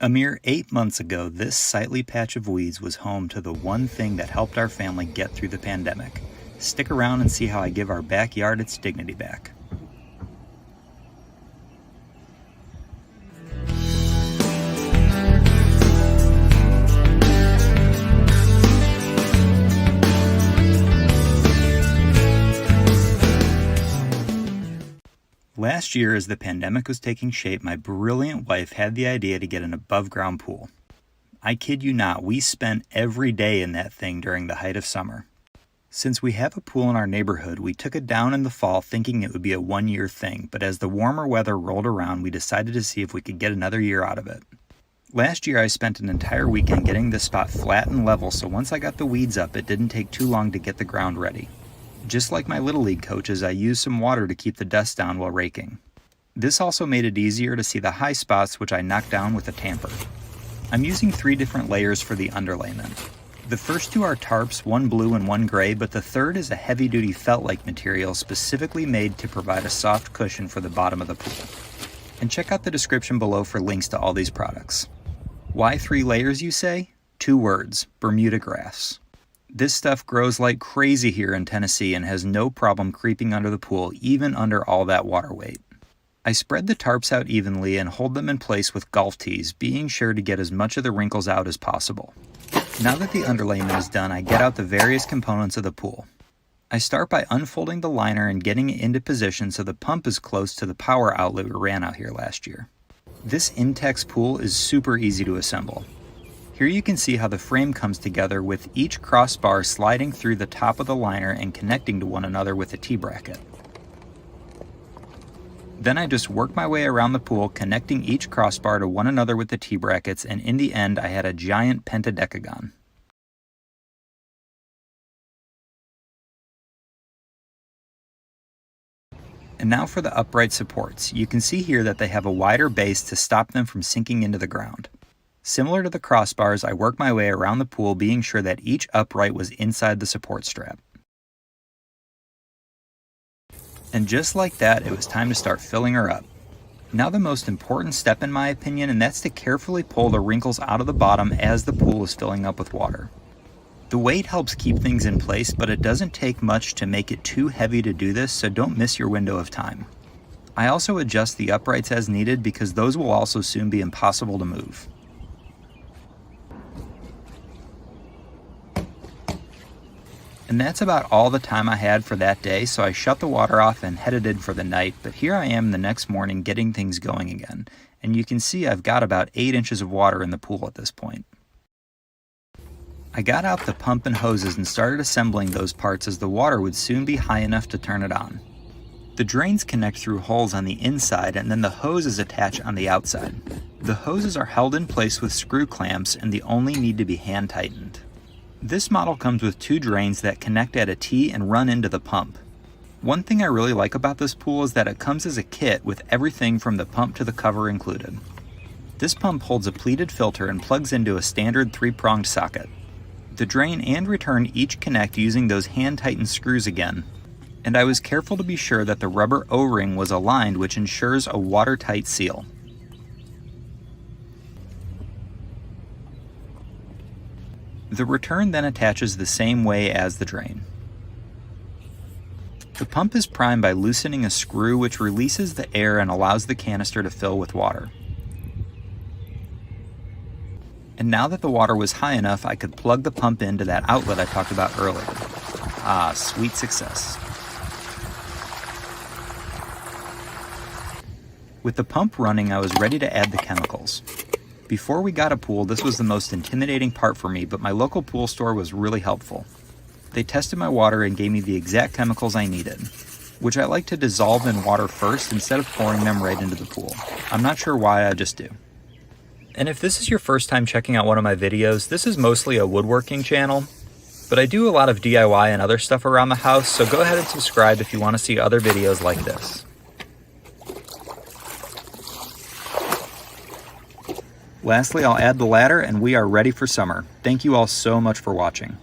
A mere 8 months ago, this sightly patch of weeds was home to the one thing that helped our family get through the pandemic. Stick around and see how I give our backyard its dignity back. Last year, as the pandemic was taking shape, my brilliant wife had the idea to get an above-ground pool. I kid you not, we spent every day in that thing during the height of summer. Since we have a pool in our neighborhood, we took it down in the fall thinking it would be a one-year thing, but as the warmer weather rolled around, we decided to see if we could get another year out of it. Last year, I spent an entire weekend getting this spot flat and level, so once I got the weeds up, it didn't take too long to get the ground ready. Just like my Little League coaches, I used some water to keep the dust down while raking. This also made it easier to see the high spots, which I knocked down with a tamper. I'm using 3 different layers for the underlayment. The first 2 are tarps, one blue and one gray, but the third is a heavy-duty felt-like material specifically made to provide a soft cushion for the bottom of the pool. And check out the description below for links to all these products. Why 3 layers, you say? 2 words: Bermuda grass. This stuff grows like crazy here in Tennessee and has no problem creeping under the pool, even under all that water weight. I spread the tarps out evenly and hold them in place with golf tees, being sure to get as much of the wrinkles out as possible. Now that the underlayment is done, I get out the various components of the pool. I start by unfolding the liner and getting it into position so the pump is close to the power outlet we ran out here last year. This Intex pool is super easy to assemble. Here you can see how the frame comes together with each crossbar sliding through the top of the liner and connecting to one another with a T-bracket. Then I just work my way around the pool, connecting each crossbar to one another with the T-brackets, and in the end I had a giant pentadecagon. And now for the upright supports. You can see here that they have a wider base to stop them from sinking into the ground. Similar to the crossbars, I worked my way around the pool, being sure that each upright was inside the support strap. And just like that, it was time to start filling her up. Now the most important step in my opinion, and that's to carefully pull the wrinkles out of the bottom as the pool is filling up with water. The weight helps keep things in place, but it doesn't take much to make it too heavy to do this, so don't miss your window of time. I also adjust the uprights as needed because those will also soon be impossible to move. And that's about all the time I had for that day, so I shut the water off and headed in for the night, but here I am the next morning getting things going again, and you can see I've got about 8 inches of water in the pool at this point. I got out the pump and hoses and started assembling those parts as the water would soon be high enough to turn it on. The drains connect through holes on the inside and then the hoses attach on the outside. The hoses are held in place with screw clamps and they only need to be hand tightened. This model comes with 2 drains that connect at a T and run into the pump. One thing I really like about this pool is that it comes as a kit with everything from the pump to the cover included. This pump holds a pleated filter and plugs into a standard 3-pronged socket. The drain and return each connect using those hand-tightened screws again. And I was careful to be sure that the rubber O-ring was aligned, which ensures a watertight seal. The return then attaches the same way as the drain. The pump is primed by loosening a screw which releases the air and allows the canister to fill with water. And now that the water was high enough, I could plug the pump into that outlet I talked about earlier. Ah, sweet success. With the pump running, I was ready to add the chemicals. Before we got a pool, this was the most intimidating part for me, but my local pool store was really helpful. They tested my water and gave me the exact chemicals I needed, which I like to dissolve in water first instead of pouring them right into the pool. I'm not sure why, I just do. And if this is your first time checking out one of my videos, this is mostly a woodworking channel, but I do a lot of DIY and other stuff around the house, so go ahead and subscribe if you want to see other videos like this. Lastly, I'll add the ladder and we are ready for summer. Thank you all so much for watching.